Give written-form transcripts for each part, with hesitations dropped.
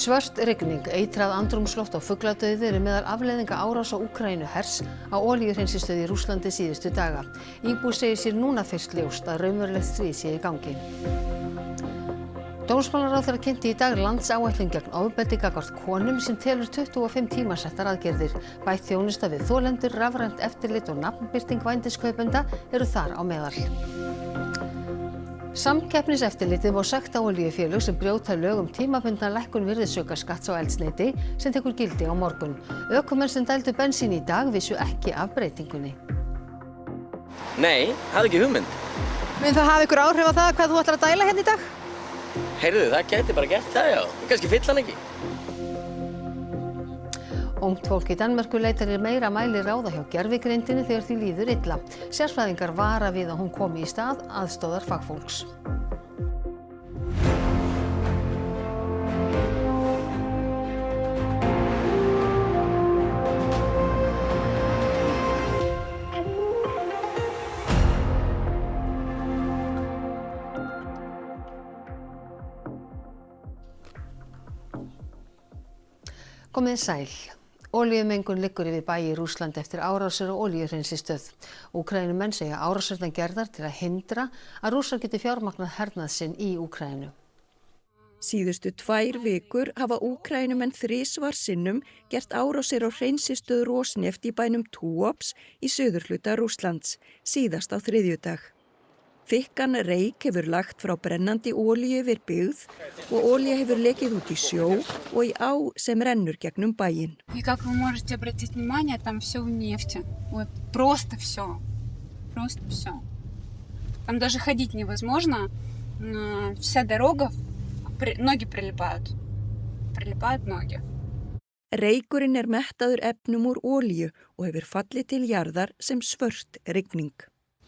Svört rigning, eitrað andrúmsloft og fugladauði eru meðal afleiðinga árása Úkraínuhers á olíuhreinsistöð í Rússlandi síðustu daga. Íbúi segir sér núna fyrst ljóst að raunverulegt stríð sé í gangi. Dómsmálaráðherra kynnti í dag landsáætlun gegn ofbeldi gagnvart konum sem telur 25 tímasettar aðgerðir. Bætt þjónusta við þolendur, rafrænt eftirlit og nafnbirting vændiskaupenda eru þar á meðal. Samkeppniseftirlitið má sekta olíufélög sem brjóta lög tímabundna lækkun virðisaukaskatts á eldsneyti sem tekur gildi á morgun. Ökumenn sem dældu bensín í dag vissu ekki af breytingunni. Nei, hafði ekki hugmynd. Mun það hafa ykkur áhrif á það hvað þú ætlar að dæla hérna í dag? Heyrðu, það gæti bara gert það, já. Kannski fyll hann ekki. Ungt fólk í Danmörku leitar í meira mæli ráða hjá gervigreindinni þegar því líður illa. Sérfræðingar vara við að hún komi í stað aðstoðar fagfólks. Komið sæl. Olíumengun liggur yfir bæi í Rússlandi eftir árásir á olíuhreinsistöð. Úkraínumenn segja árásirnar gerðar til að hindra að Rússar geti fjármagnað hernað sinn í Úkraínu. Síðustu 2 vikur hafa Úkraínumenn þrisvar sinnum gert árásir á hreinsistöð Rosneft í bænum Tuops í suðurhluta Rússlands, síðast á þriðjudag. Þykkan reyk hefur lagt frá brennandi olíu yfir byggð og olía hefur lekið út í sjó og í á sem rennur gegnum bæinn. И как вы можете обратить внимание, там все в нефти. Вот просто все. Просто все. Там даже ходить невозможно. Вся дорога, ноги прилипают. Прилипают ноги. Reykurinn mettaður efnum úr olíu og hefur fallið til jarðar sem svört rigning.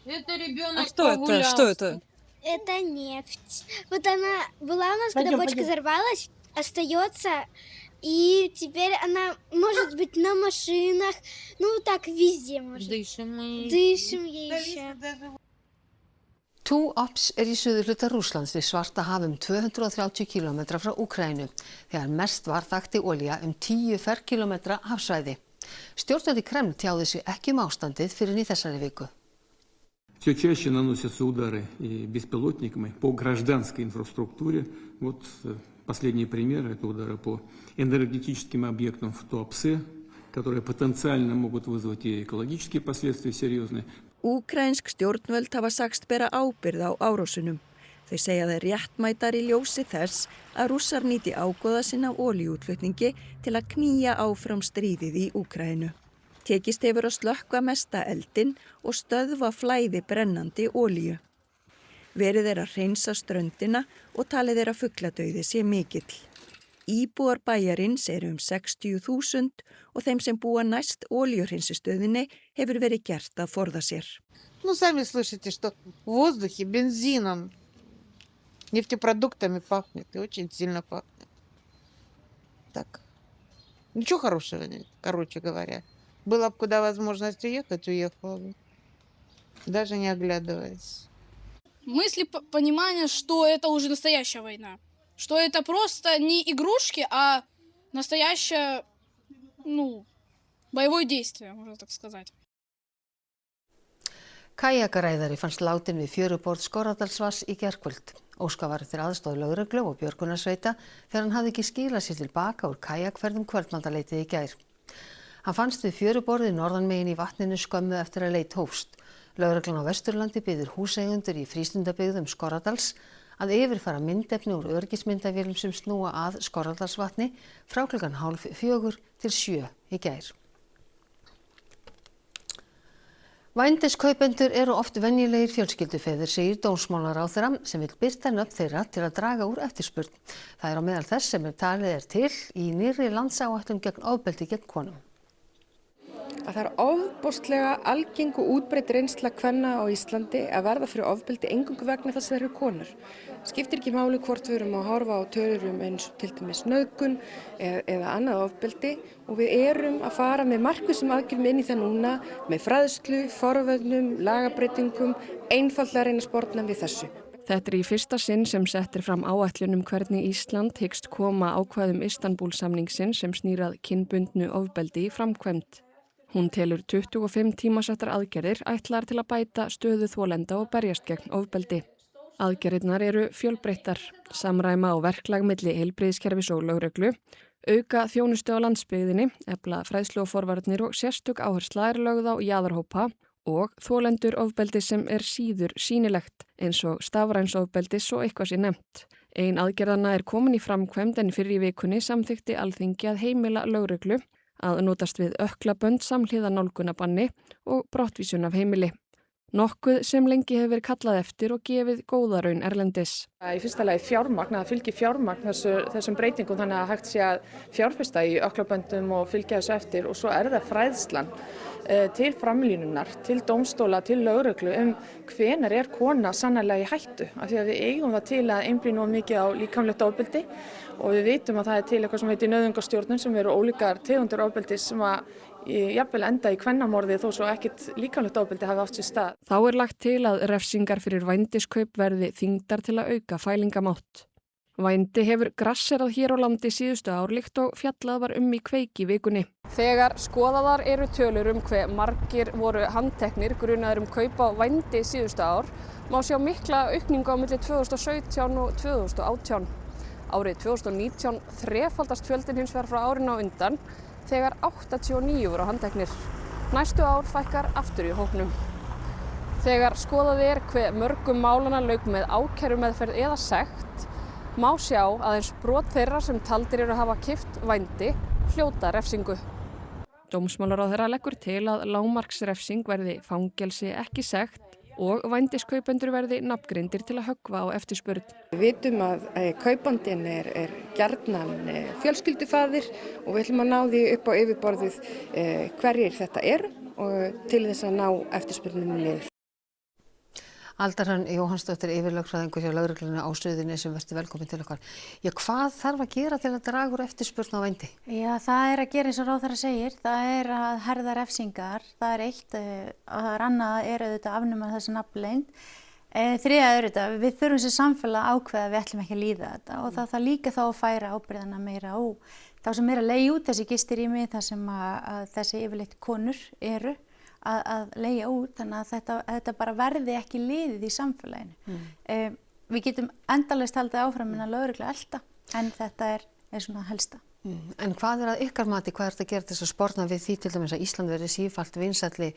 А что это? Что это? Это нефть. Вот она была у нас, когда бочка взорвалась, остается, и теперь она может быть на машинах, ну так везде может. Дышим ей еще. Tuops í suðurhluta Rússlands við Svarta haf 230 kílómetra frá Úkraínu. Þegar mest var þakti olía 10 ferkílómetra hafsvæði. Stjórnvöld í Kreml tjáðu sig ekki ástandið fyrir í þessari viku. Все чаще наносятся удары и беспилотниками по гражданской инфраструктуре. Вот последний пример – это удары по энергетическим объектам в Туапсе, которые потенциально могут вызвать и экологические последствия серьезные. Úkraínsk stjórnvöld hafa sagst bera ábyrgð á árásunum. Þau segja það réttmætar í ljósi þess að Rússar nýti ágóða sinna af olíuútflutningi til að knýja áfram stríðið í Úkraínu. Tekist hefur að slökkva mesta eldinn og stöðva flæði brennandi olíu. Verið að hreinsa ströndina og talið að fugladauði sé mikill. Íbúar bæjarins eru 60.000 og þeim sem búa næst olíuhreinsistöðinni hefur verið gert að forða sér. Ну, сами слышите, что в воздухе бензином, нефтепродуктами пахнет, и очень сильно пахнет. Так, ничего хорошего нет, короче говоря. Была бы куда возможность уехать, уехала бы, даже не оглядываясь. Мысли понимания, что это уже настоящая война. Что это просто не игрушки, а настоящее, боевое действие, можно так сказать. Kajakaræðari fannst látin við fjöruborð Skorradalsvatns í gærkvöld. Óskað var eftir aðstoð lögreglu og björgunarsveita þegar hann hafði ekki skilað sér til baka úr kajakferðum kvöldmandaleitið í gær. Hann fannst við fjöruborðið norðanmegin í vatninu skömmu eftir að leit hófst. Lögreglan á Vesturlandi biður húseigendur í frístundabyggðum Skorradals að yfirfara myndefni úr öryggismyndavélum sem snúa að Skorradalsvatni frá klukkan 3:30 til 7 í gær. Vændiskaupendur eru oft venjulegir fjölskyldufeður, segir dómsmálaráðherra sem vill birta nöfn þeirra til að draga úr eftirspurn. Það á meðal þess sem talið til í nýrri landsáætlun gegn ofbeldi gegn konum. Það er ofboðslega algeng og útbreidd reynsla kvenna á Íslandi að verða fyrir ofbeldi eingöngu vegna þess að þeir eru konur. Skiptir ekki máli hvort við erum að horfa á tölur eins og til dæmis nauðgun eða annað ofbeldi og við erum að fara með markvissum aðgerðum inn í það núna með fræðslu, forvörnum, lagabreytingum, einfaldlega að reyna að sporna við þessu. Þetta í fyrsta sinn sem settir fram áætlun hvernig Ísland hyggst koma ákvæðum Istanbúl-samningsins sem snýrað kynbundnu ofbeldi í framkvæmd. Hún telur 25 tímasettar aðgerðir ætlar til að bæta stöðu þolenda og berjast gegn ofbeldi. Aðgerðirnar eru fjölbreyttar, samræma á verklag milli heilbrigðiskerfis og lögreglu, auka þjónustu á landsbyggðinni, efla fræðslu og forvarnir og sérstök áhersla lögð á jaðarhópa og þolendur ofbeldis sem síður sýnilegt, eins og stafræns ofbeldis og eitthvað sé nefnt. Ein aðgerðanna komin í framkvæmd en fyrr í vikunni samþykkti Alþingi að heimila lögreglu að notast við ökklabönd samhliða nálgunabanni og brottvísun af heimili. Nokkuð sem lengi hefur verið kallað eftir og gefið góða raun erlendis. Í fyrsta lagi fjármagn, það fylgir fjármagn þessum breytingum þannig að hægt sé að fjárfesta í ökklaböndum og fylgja þessu eftir og svo það fræðslan til framlínunar, til dómstóla, til lögreglu hvenær kona sannarlega í hættu af því að við eigum það til að einblína of mikið á líkamlegt ofbeldi og við vitum að það til eitthvað sem heitir nauðungarstjórnun sem eru ólíkar tegundir ofbeldi sem að jafnvel enda í kvennamorði þó svo ekkert líkamlegt ofbeldi hafi átt sér stað. Þá lagt til að refsingar fyrir vændiskaup verði þyngdar til að auka fælingamátt. Vændi hefur grasserað hér á landi síðustu ár líkt og fjallað var í Kveik í vikunni. Þegar skoðaðar eru tölur hve margir voru handteknir grunaðir kaup á vændi síðustu ár, má sjá mikla aukningu á milli 2017 og 2018. Árið 2019 þrefaldast fjöldinn hins vegar frá árinu á undan, þegar 89 voru handteknir. Næstu ár fækkar aftur í hópnum. Þegar skoðað hve mörgum málanna lauk með ákærumeðferð eða sekt, má sjá aðeins brot þeirra sem taldir eru hafa keypt vændi hljóta refsingu. Dómsmálaráðherra leggur til að lágmarksrefsing verði fangelsi ekki sekt og vændiskaupendur verði nafngreindir til að höggva á eftirspurn. Við vitum að kaupandinn gjarnan fjölskyldufaðir og við ætlum að ná því upp á yfirborðið hverjir þetta og til þess að ná eftirspurninni niður. Alda Hrönn Jóhannsdóttir, yfirlögfræðingur hjá lögreglunni á Suðurnesjum, vertu velkomin til okkar. Hvað þarf að gera til að draga úr eftirspurn á vændi? Já, það að gera eins og ráðherra segir, það að herða refsingar, það eitt, og annað auðvitað afnema þessi nafnleynd. Þriðja auðvitað, við þurfum sem samfélag að ákveða að við ætlum ekki að líða þetta og það líka þá að færa ábyrgðina meira á þá sem að leigja út þessi gistirými, þar sem að þessi yfirleitt konur eru að leigja út, þannig að þetta bara verði ekki liðið í samfélaginu. Við getum endalaust haldið áfram að lögregla elta, en þetta svona helsta. En hvað að ykkar mati, hvað þetta að gera til þess að sporna við því til dæmis að Ísland verði sífellt vinsælli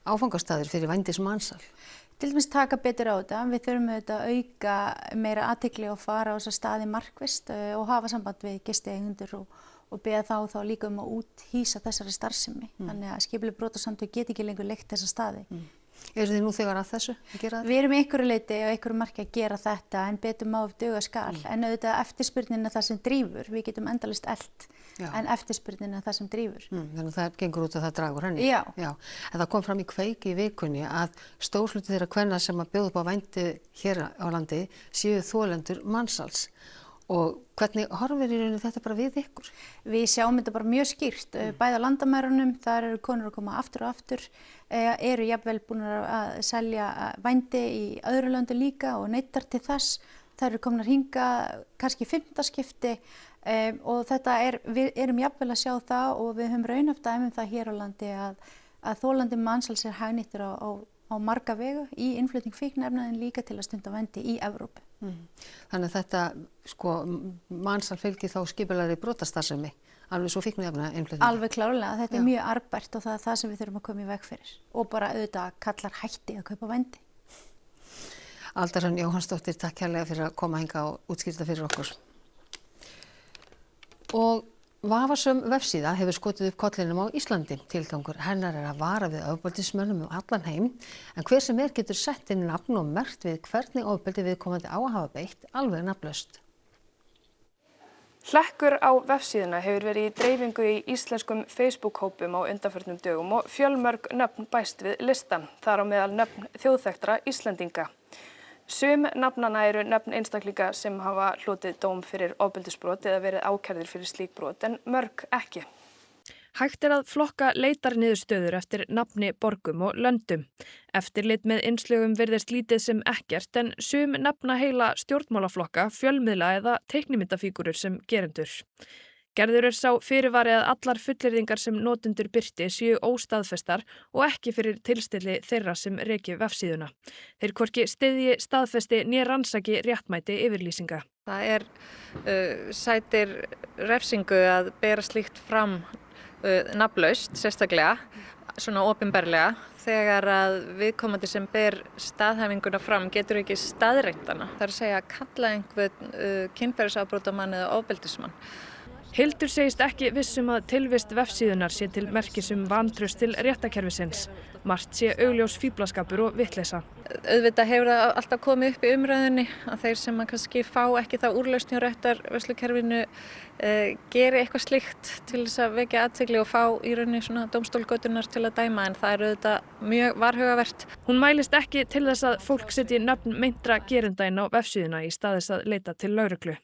áfangastaður fyrir vændismansal? Til dæmis taka betur á þetta, við þurfum auðvitað að auka meira athygli og fara á þessa staði markvisst og hafa samband við gistieigendur og beða þá líka að úthýsa þessari starfsemi. Þannig að skipulögð brotasamtök geti ekki lengur leigt þessa staði. Eru þið nú þegar að þessu að gera þetta? Við erum í einhverju leyti og einhverju marki að gera þetta en betur má duga skal. En auðvitað eftirspurnin það sem drífur, við getum endalaust elt, en eftirspurnin það sem drífur. Þannig að það gengur út að það dragur henni? Já. En það kom fram í Kveik í vikunni að stór hluti þeirra kvenna sem að bjóða upp á vændi hér á landi séu þolendur mansals. Og hvernig horfir í rauninni þetta bara við ykkur? Við sjáum þetta bara mjög skýrt, bæði á landamærunum, þar eru konur að koma aftur og aftur, eru jafnvel búin að selja vændi í öðru landi líka og neyddar til þess. Það eru komnar hingað kannski 5. skipti og þetta við erum jafnvel að sjá það og við höfum raunhaft dæmi það hér á landi að þolandi mansals hægnýttur á marga vegu í innflutning fíkniefna en líka til að stunda vændi í Evrópu. Þannig að þetta mansal fylgir þá skipulagðri brotastarfsemi, alveg svo fíkniefna innflutning. Alveg klárlega, þetta mjög arðbært og það það sem við þurfum að koma í veg fyrir og bara auðvitað kallar hætti að kaupa vændi. Alda Hrönn Jóhannsdóttir, takk kærlega fyrir að koma hingað og útskýra fyrir okkur. Og vafasöm vefsíða hefur skotið upp kollinum á Íslandi. Tilgangur hennar að vara við ofbeldismönnum allan heim, en hver sem getur sett inn nafn og merkt við hvernig ofbeldi viðkomandi á að hafa beitt alveg nafnlaust. Hlekkur á vefsíðuna hefur verið í dreifingu í íslenskum Facebook-hópum á undanförnum dögum og fjölmörg nöfn bæst við listan, þar á meðal nöfn þjóðþekktra Íslendinga. Sum nafnanna eru nöfn einstaklinga sem hafa hlotið dóm fyrir ofbeldisbrot eða verið ákærðir fyrir slík brot en mörg ekki. Hægt að flokka leitarniðurstöður eftir nafni, borgum og löndum. Eftirlit með innslögum virðist lítið sem ekkert en sum nafna heila stjórnmálaflokka, fjölmiðla eða teiknimyndafígúrur sem gerendur. Gerður sá fyrirvari að allar fullyrðingar sem notendur birti séu óstaðfestar og ekki fyrir tilstilli þeirra sem reki vefsíðuna. Þeir hvorki styðji, staðfesti né rannsaki réttmæti yfirlýsinga. Það sætir refsingu að bera slíkt fram nafnlaust, sérstaklega, svona opinberlega, þegar að viðkomandi sem ber staðhæfinguna fram getur ekki staðrengt hana. Það að segja að kalla einhvern kynferðisafbrotamann eða ofbeldismann. Hildur segist ekki vissum að tilvist vefsíðunar sé til merkis vantraust til réttarkerfisins. Margt sé augljós fíflaskapur og vitleysa. Auðvitað hefur það alltaf komið upp í umræðunni að þeir sem kannski fá ekki það úrlausn hjá réttarvörslukerfinu geri eitthvað slíkt til þess að vekja athygli og fá í rauninni svona dómstólgöturnar til að dæma, en það auðvitað mjög varhugavert. Hún mælist ekki til þess að fólk setji nöfn meintra gerenda inn á vefsíðuna í stað þess að leita til lögreglu.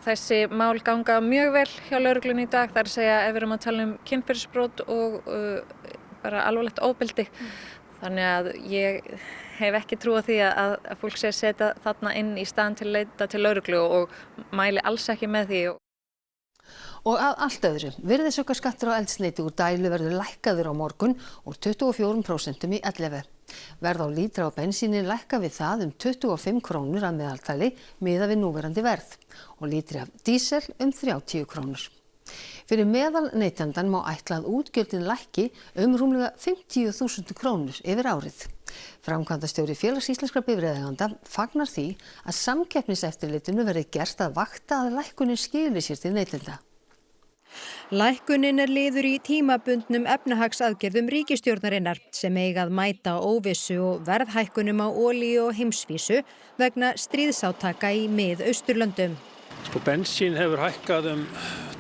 Þessi mál ganga mjög vel hjá lögreglunni í dag, það að segja ef við erum að tala kynferðisbrot og bara alvarlegt ofbeldi. Þannig að ég hef ekki trú á því að fólk sé að setja þarna inn í staðinn til að leita til lögreglu og mæli alls ekki með því. Og að allt öðru, virðisaukaskattur á eldsneyti úr dælu verður lækkaður á morgun úr 24% í 11%. Verð á lítra á bensíni lækka við það 25 krónur að meðaltali miðað við núverandi verð og lítri af dísel 30 krónur. Fyrir meðalneytendan má ætla að útgjöldin lækki rúmlega 50.000 krónur yfir árið. Framkvæmdastjóri Félags íslenskra bifreiðaeigenda fagnar því að samkeppniseftirlitinu verði gert að vakta að lækkunin skili sér til neytenda. Lækkunin liður í tímabundnum efnahagsaðgerðum ríkisstjórnarinnar sem eiga að mæta óvissu og verðhækkunum á olíu og heimsvísu vegna stríðsátaka í Mið-Austurlöndum. Bensín hefur hækkað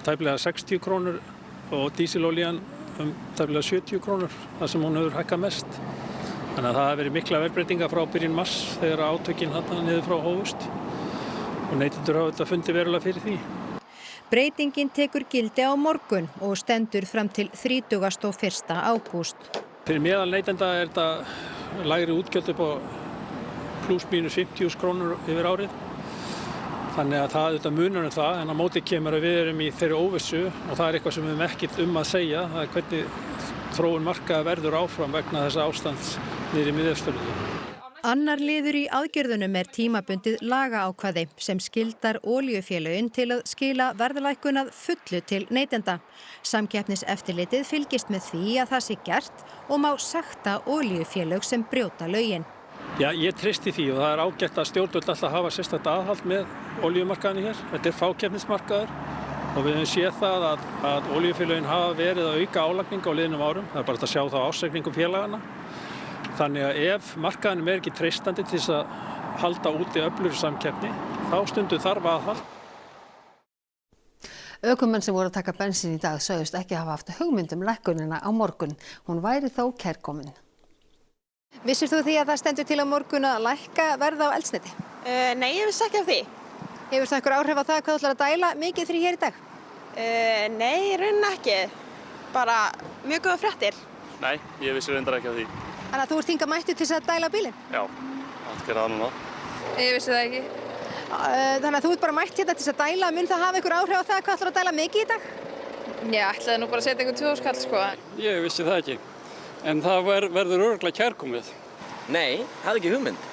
tæplega 60 krónur og dísilolían tæplega 70 krónur, þar sem hún hefur hækkað mest. Þannig að það hafa verið mikla verðbreytingar frá byrjun mars þegar átökin þarna niður frá hófust og neytendur hafa þetta fundið verulega fyrir því. Breytingin tekur gildi á morgun og stendur fram til 31. ágúst. Fyrir meðalneytenda þetta lægri útgjöld upp á pluss mínus 50.000 krónur yfir árið. Þannig að það munar það, en á móti kemur að við erum í þeirri óvissu og það eitthvað sem við höfum ekkert að segja. Það hvernig þróun markaða verður áfram vegna þessa ástands niður í Mið-Austurlöndum. Annar liður í aðgerðunum tímabundið lagaákvæði sem skyldar olíufélögin til að skila verðlækkun að fullu til neytenda. Samkeppniseftirlitið fylgist með því að það sé gert og má sekta olíufélög sem brjóta lögin. Já, ég treysti því og það ágætt að stjórnvöld alltaf hafa sérstakt aðhald með olíumarkaðinni hér. Þetta fákeppnismarkaður og við höfum séð það að olíufélögin hafa verið að auka álagningu á liðnum árum. Það bara að sjá það á ársreikningum félagana. Þannig að ef markaðinum ekki treystandi til þess að halda úti öflugri samkeppni, þá stundum þarf aðhald. Ökumenn sem voru að taka bensín í dag sögðust ekki hafa haft hugmynd lækkunina á morgun. Hún væri þó kærkomin. Vissir þú því að það stendur til á morgun að lækka verð á eldsneyti? Nei, ég vissi ekki af því. Hefur það einhver áhrif á það hvað þú ætlar að dæla mikið fyrir hér í dag? Nei, raunin ekki. Bara mjög góða fréttir. Nei, ég vissi reyndar ekki af því. Þannig að þú ert hingað mættur til að dæla bílinn? Já, það gera það núna. Ég vissi það ekki. Þannig að þú ert bara mætt hérna til að dæla. Mun það hafa einhver áhrif á það hvað ætlar að dæla mikið í dag? Já, ætlaði nú bara að setja einhvern 2000 kall, sko. Ég vissi það ekki. En það verður örugglega kærkomið. Nei, hafði ekki hugmynd.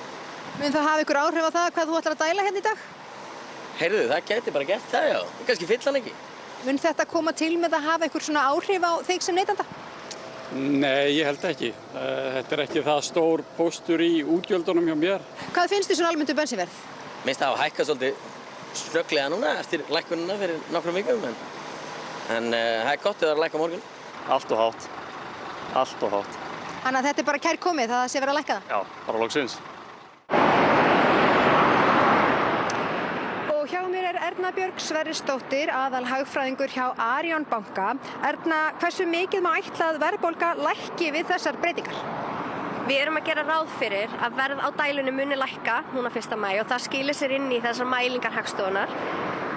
Mun það hafa einhver áhrif á það hvað þú ætlar að dæla hérna í dag? Heyrðu, það gæti bara gert það, já. Kannski fyll hann ekki. Mun þetta koma til með að hafa einhver svona áhrif á þig sem neytanda? Nei, ég held ekki. Þetta ekki það stór póstur í útgjöldunum hjá mér. Hvað finnst þið svona almennt bensínverð? Mér finnst það að hækka svolítið snögglega núna eftir lækkunina fyrir nokkrum vikum. En það gott að það lækka morgun. Allt og hátt. Allt og hátt. Þannig að þetta bara kærkomið, það sé verið að lækka það? Já, bara loksins. Hjá mér Erna Björg Sverrisdóttir, aðalhagfræðingur hjá Arion banka. Erna, hversu mikið má ætla að verðbólga lækki við þessar breytingar? Við erum að gera ráð fyrir að verð á dælunum muni lækka núna 1. maí og það skilir sér inn í þessar mælingar Hagstofunnar.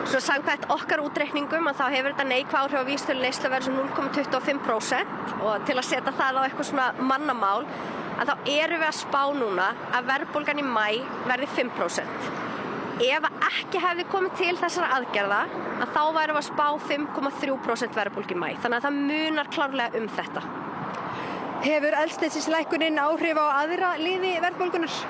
Svo samkvæmt okkar útreikningum að þá hefur þetta neikvæð áhrif á vísitölu neysluverðs 0,25% og til að setja það á eitthvað svona mannamál að þá erum við að spá núna að verðbólgan í maí verði 5%. Ef ekki hefði komið til þessara aðgerða að þá værum við að spá 5,3% verðbólgu í maí. Þannig að það munar klárlega þetta. Hefur eldsneytislækkunin áhrif á aðra liði verðbólgunar?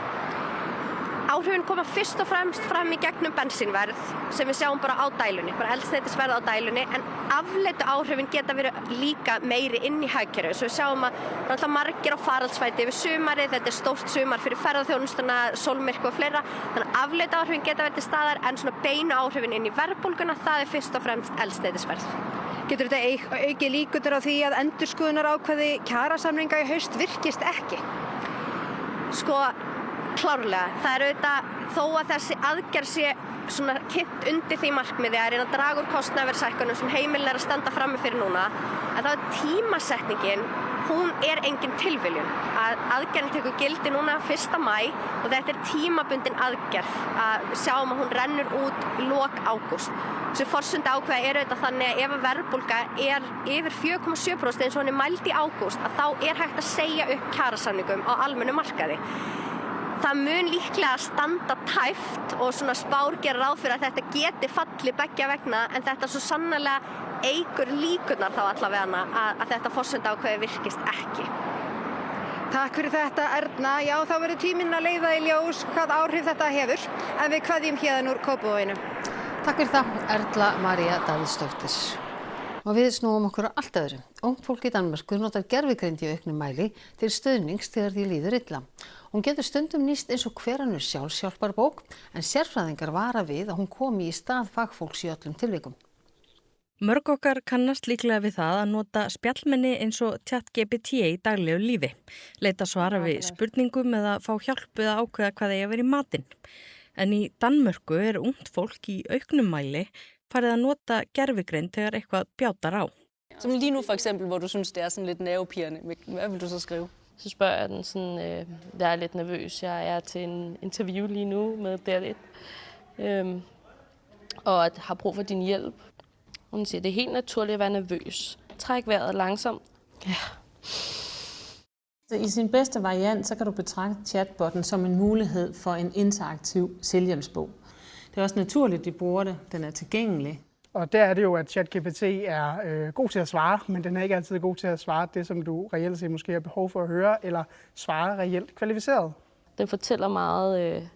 Áhrifin koma fyrst og fremst fram í gegnum bensínverð sem við sjáum bara á dælunni, bara eldsneytisverð á dælunni, en afleiddu áhrifin geta verið líka meiri inn í hagkerfið. Svo við sjáum að það er alltaf margir á faraldsfæti yfir sumarið, þetta er stórt sumar fyrir ferðaþjónustuna, sólmyrkvi og fleira, þannig að afleiddu áhrifin geta verið til staðar en svona beinu áhrifin inn í verðbólguna, það er fyrst og fremst eldsneytisverð. Getur þetta aukið líkurnar á því að endurskoðunarákvæði kjarasamninga í haust virkist ekki? Sko, klárlega. Það er auðvitað þó að þessi aðgerð sé svona kynnt undir því markmiði að reyna að draga úr kostnaðarverðshækkunum sem heimilin að standa frammi fyrir núna, að þá er tímasetningin, hún er engin tilviljun. Aðgerðin tekur gildi núna 1. maí og þetta er tímabundin aðgerð að sjáum að hún rennur út í lok ágúst. Þessi forsenda ákvæði er auðvitað þannig að ef verðbólga er yfir 4,7% eins og hún er mæld í ágúst, að þá er hægt að segja upp kjarasamningum á almennu markaði. Það mun líklega að standa tæft og svona spár gera ráð fyrir að þetta geti fallið beggja vegna en þetta svo sannarlega eykur líkurnar þá allavega að þetta forsendaákvæði virkist ekki. Takk fyrir þetta Erna. Já, þá verður tíminn að leiða í ljós hvað áhrif þetta hefur en við kveðjum héðan úr Kópavoginum. Takk fyrir það, Erla María Davíðsdóttir. Og við snúum okkur á allt öðru. Ungt fólk í Danmörku notar gervigreind í auknum mæli til stuðnings þegar því líður illa. Hún getur stundum nýst eins og hver önnur sjálfshjálparbók en sérfræðingar vara við að hún komi í stað fagfólks í öllum tilvikum. Mörg okkar kannast líklega við það að nota spjallmenni eins og ChatGPT í daglegu lífi. Leita svara við spurningum eða fá hjálp eða ákveða hvað eigi að vera í matinn. En í Danmörku er ungt fólk í auknum mæli farið at nota gervigreind þegar eitthvað bjátar á. Som lige nu for eksempel, hvor du synes, det er sådan lidt nervepirrende. Hvad vil du så skrive? Så spørger jeg den sådan, jeg er lidt nervøs. Jeg er til en interview lige nu med Berit. Og at har brug for din hjælp. Hun siger, det er helt naturligt at være nervøs. Træk vejret langsomt. Ja. I sin bedste variant, så kan du betragte chatbotten som en mulighed for en interaktiv selvhjælpsbog. Det er også naturligt, de bruger det. Den er tilgængelig. Og der er det jo, at ChatGPT er god til at svare, men den er ikke altid god til at svare det, som du reelt set måske har behov for at høre, eller svare reelt kvalificeret. Den fortæller meget.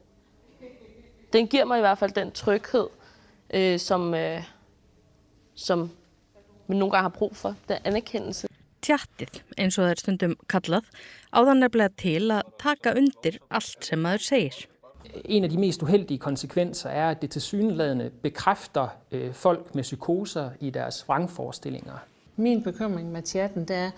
Den giver mig i hvert fald den tryghed, som man nogle gange har brug for, den anerkendelse. Tjattið, eins og það stundum kallað, áðan nefnilega til að taka undir allt sem maður segir. En af de mest uheldige konsekvenser er, at det tilsyneladende bekræfter folk med psykoser i deres vrangforestillinger. Min bekymring med chatten, det er,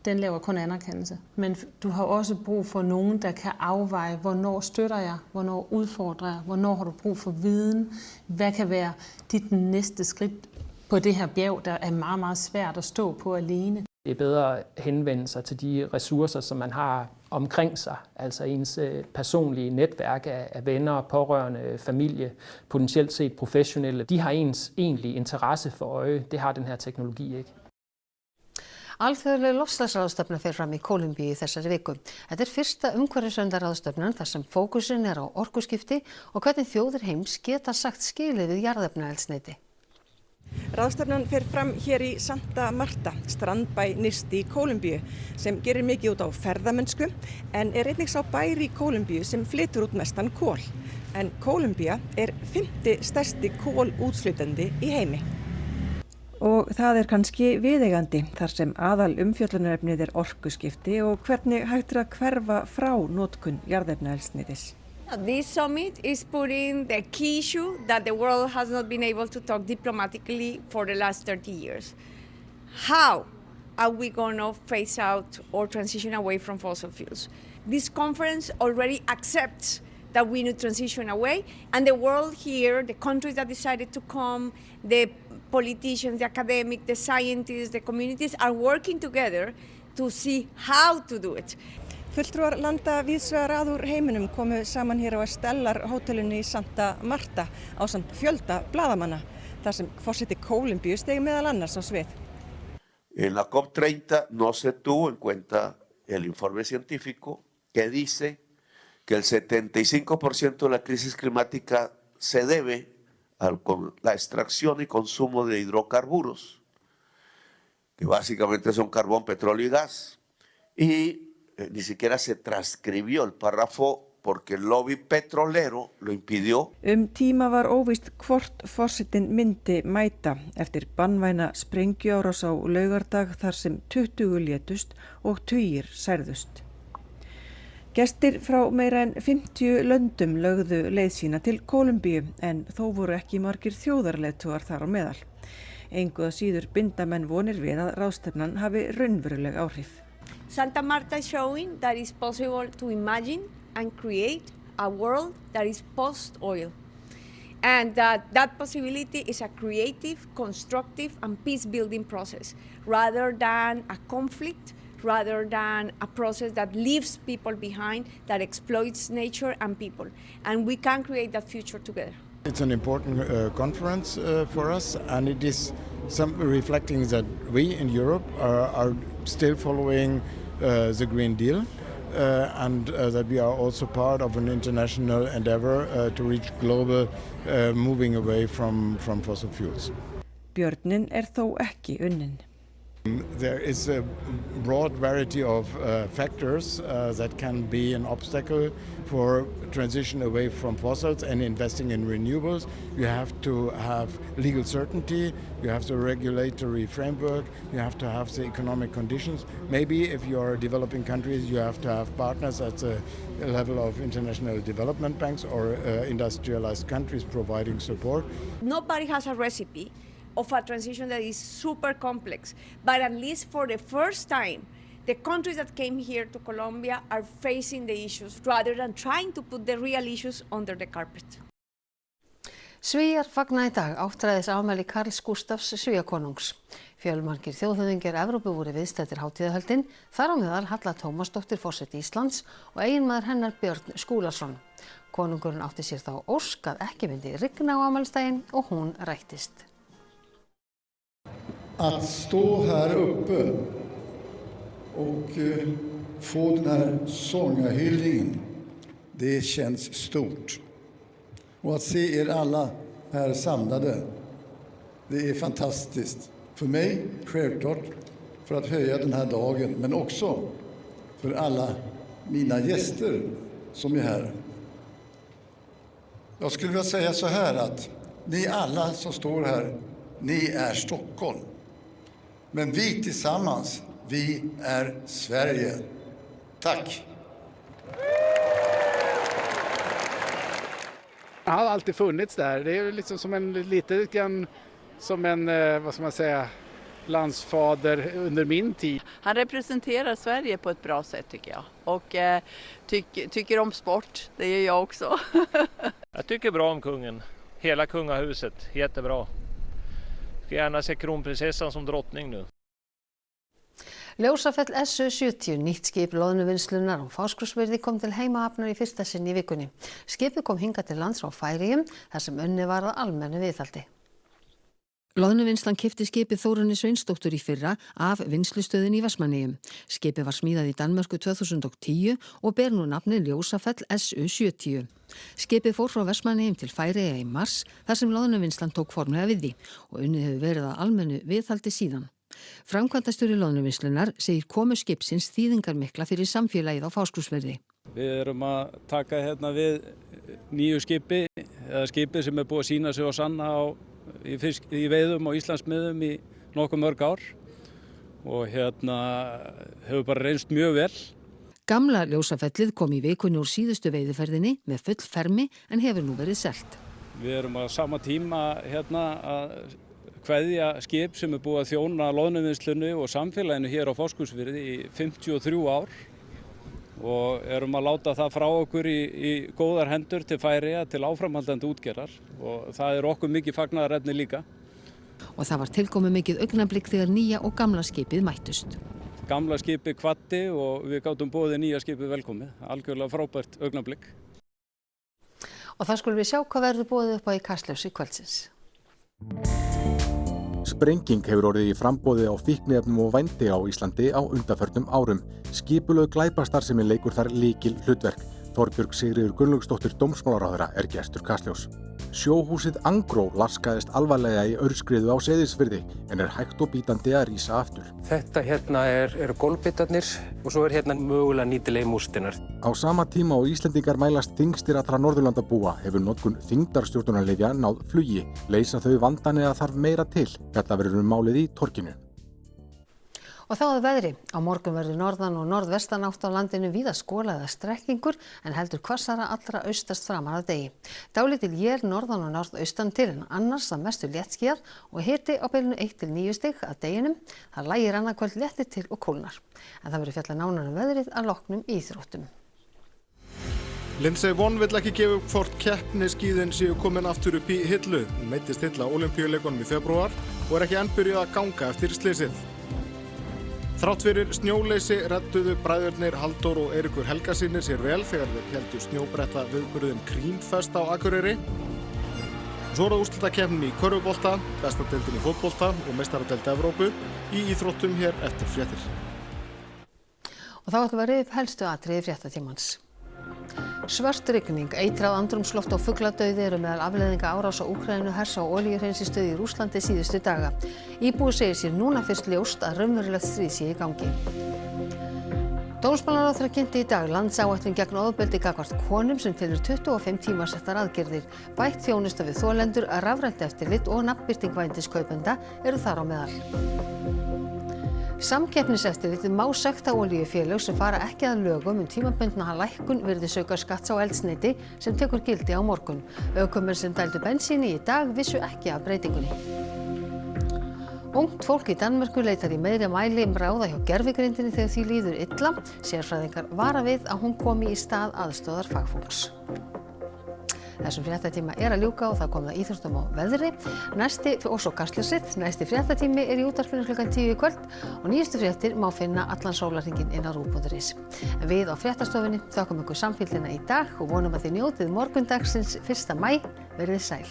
den laver kun anerkendelse. Men du har også brug for nogen, der kan afveje, hvornår støtter jeg, hvornår udfordrer jeg, hvornår har du brug for viden, hvad kan være dit næste skridt på det her bjerg, der er meget, meget svært at stå på alene. Det er bedre at henvende sig til de ressourcer, som man har omkring sig, altså ens personlige netværk af venner, pårørende, familie, potentielt set professionelle. De har ens egentlige interesse for øje. Det har den her teknologi ikke. Alþjóðleg loftslagsráðstefna fer fram í Kólumbíu í þessari viku. Þetta er fyrsta umhverfisverndarráðstefnan þar sem fókusinn er á orkuskipti og hvernig þjóðir heims geta sagt skilið við jarðefnaeldsneyti. Ráðstefnan fer fram hér í Santa Marta, strandbæ nyrst í Kólumbíu, sem gerir mikið út á ferðamennsku, en er einnig sá bær í Kólumbíu sem flytur út mestan kol. En Kólumbía er 5. stærsti kólútflytjandi í heimi. Og það er kannski viðeigandi þar sem aðal umfjöllunarefnið er orkuskipti og hvernig hægt er að hverfa frá notkun jarðefnaeldsneytis. This summit is putting the key issue that the world has not been able to talk diplomatically for the last 30 years. How are we going to phase out or transition away from fossil fuels? This conference already accepts that we need transition away, and the world here, the countries that decided to come, the politicians, the academics, the scientists, the communities are working together to see how to do it. Fulltrúar landa víðsvegar að úr heiminum komu saman hér á Stellar hótelinu í Santa Marta ásamt fjölda blaðamanna. þar sem forseti Kólumbíu steig meðal annars á svið. En la COP30 no se tuvo en cuenta el informe científico que dice que el 75% de la crisis climática se debe a la extracción y consumo de hidrocarburos, que básicamente son carbón, petróleo y gas, y ni siquiera se transcribió el párrafo porque el lobby petrolero lo impidió. Tíma var óvíst hvort forsetinn myndi mæta eftir banvæna sprengjuárás á laugardag þar sem 20 létust og tugir særðust. Gestir frá meira en 50 löndum lögðu leið sína til Kólumbíu en þó voru ekki margir þjóðarleiðtogar þar á meðal. Engu að síður binda menn vonir við að ráðstefnan hafi raunveruleg áhrif. Santa Marta is showing that it's possible to imagine and create a world that is post-oil. And that possibility is a creative, constructive and peace-building process rather than a conflict, rather than a process that leaves people behind, that exploits nature and people. And we can create that future together. It's an important conference for us, and it is reflecting that we in Europe are still following the Green Deal. And that we are also part of an international endeavor to reach global moving away from fossil fuels. Björnin þó ekki unnin. There is a broad variety of factors that can be an obstacle for transition away from fossils and investing in renewables. You have to have legal certainty, you have the regulatory framework, you have to have the economic conditions. Maybe if you are developing countries, you have to have partners at the level of international development banks or industrialized countries providing support. Nobody has a recipe of a transition that is super complex, but at least for the first time, the countries that came here to Colombia are facing the issues rather than trying to put the real issues under the carpet. Svíar fagna í dag áttræðisafmæli Karls Gústafs Svíakonungs. Fjölmargir þjóðhöfðingjar Evrópu voru viðstaddir hátíðahöldin, þar á meðal Halla Tómasdóttir forseti Íslands og eiginmaður hennar Björn Skúlason. Konungurinn átti sér þá ósk að ekki myndi rigna á afmælisdaginn och hon rættist. Att stå här uppe och få den här sångarhyllningen, det känns stort. Och att se er alla här samlade, det är fantastiskt. För mig, självklart, för att höja den här dagen, men också för alla mina gäster som är här. Jag skulle vilja säga så här att ni alla som står här, ni är Stockholm. Men vi tillsammans, vi är Sverige. Tack! Han har alltid funnits där. Det är liksom som lite grann som en, vad ska man säga, landsfader under min tid. Han representerar Sverige på ett bra sätt tycker jag. Och tycker om sport, det gör jag också. Jag tycker bra om kungen. Hela kungahuset, jättebra. Ska gärna se kronprinsessan som drottning nu. Ljósafell SU-70, nýtt skip loðnuvinnslunar og Fáskrúðsfirði kom til heimahafnar í fyrsta sinn í vikunni. Skipið kom hingað til lands frá Færeyjum þar sem unnið var að almennu viðhaldi. Loðnuvinnslan keypti skipið Þórunni Sveinsdóttur í fyrra af vinnslustöðinni í Vestmannaeyjum. Skipið var smíðað í Danmörku 2010 og ber nú nafnið Ljósafell SU-70. Skipið fór frá Vestmannaeyjum til Færeyja í mars þar sem loðnuvinnslan tók formlega við því og unnið hefur verið að almennu viðhaldi síðan. Framkvæmdastjóri loðnuvinnslunar segir komu skipsins þýðingarmikla fyrir samfélagið á Fáskrúðsfirði. Við erum að taka hérna við nýju skipi, eða skipi sem búið að sýna sig og sanna í veiðum og Íslandsmiðum í nokkuð mörg ár og hérna hefur bara reynst mjög vel. Gamla ljósafellið kom í vikunni úr síðustu veiðiferðinni með full fermi en hefur nú verið selt. Við erum á sama tíma hérna að kveðja skip sem búið að þjóna loðnuvinnslunni og samfélaginu hér á Fáskrúðsfirði í 53 ár og erum að láta það frá okkur í góðar hendur til Færeyja til áframhaldandi útgerðar og það okkur mikið fagnaðarefni líka. Og það var tilkomið mikið augnablik þegar nýja og gamla skipið mættust. Gamla skipið kvaddi og við gátum boðið nýja skipið velkomið. Algjörlega frábært augnablik. Og það skulum við sjá hvað verður boðið upp á í Kastljósi kvöldsins. sprenging hefur orðið í framboði á fíkniefnum og vændi á Íslandi á undanförnum árum. Skipulögð glæpastarfsemi leikur þar lykil hlutverk. Þorbjörg Sigríður Gunnlaugsdóttir dómsmálaráðherra er gestur Kastljóss. Sjóhúsið Angró laskaðist alvarlega í aurskriðu á Seyðisfirði en er hægt og bítandi að rísa aftur. Þetta hérna eru gólfbitarnir og svo hérna mögulega nýtilegi múrsteinar. Á sama tíma og Íslendingar mælast þyngstir allra Norðurlandabúa hefur notkun þyngdarstjórnunarlyfja náð flugi. Leysa þau vandann eða þarf meira til? Þetta verður málið í Torginu. Og þá að veðri. Á morgun verður norðan og norðvestanátt á landinu víða skola eða strekkingur en heldur hvassara allra austast framar að degi. Dálítil él norðan og norðaustan til en annars að mestu léttskýjað og hiti á bilinu 1 til 9 stig að deginum. Það lægir annað kvöld léttir til og kólnar. En það verður fjallað nánar veðrið að loknum íþróttum. Lindsey Vonn vill ekki gefa upp hvort keppnisskíðin séu komin aftur upp í hillu. Hún meiddist illa á Ólympíuleikunum í febrúar og er ekki enn byrjuð að ganga eftir slysið. Þrátt fyrir snjóleysi redduðu bræðurnir Halldór og Eiríkur Helgasyni sér vel þegar þeir héldu snjóbretta viðburðinn Creamfest á Akureyri. Svo er það úrslitakeppnin í körfubolta, bestadeildin í fótbolta og meistaradeild Evrópu í íþróttum hér eftir fréttir. Og þá ætlum við að rifja upp helstu atriði fréttatímans. Svört rigning, eitrað andrúmsloft og fugladauði eru meðal afleiðinga árása Úkraínu hers á olíuhreinsinstöð í Rússlandi síðustu daga. Íbúi segir sér núna fyrst ljóst að raunverulegt stríð sé í gangi. Dómsmálaráðherra kynnti í dag landsáætlun gegn ofbeldi gagnvart konum sem felur 25 tímasettar aðgerðir. Bætt þjónusta við þolendur, rafrænt eftirlit og nafnbirting vændiskaupenda eru þar á meðal. Samkeppniseftirlitið má sekta olíufélög sem fara ekki að lögum tímabundna lækkun virðisaukaskatts á eldsneyti sem tekur gildi á morgun. Ökumenn sem dældu bensíni í dag vissu ekki af breytingunni. Ungt fólk í Danmörku leitar í meiri mæli ráða hjá gervigreindinni þegar því líður illa. Sérfræðingar vara við að hún komi í stað aðstoðar fagfólks. Þessum fréttatíma er að ljúka og það kom það íþróttum á veðri. Og svo Kastljósið. Næsti fréttatími er í útvarpinu klukkan 10 í kvöld og nýjustu fréttir má finna allan sólarhringinn inn á ruv.is. Við á fréttastofunni þökkum ykkur samfylgdina í dag og vonum að þið njótið morgundagsins 1. maí. Verið sæl.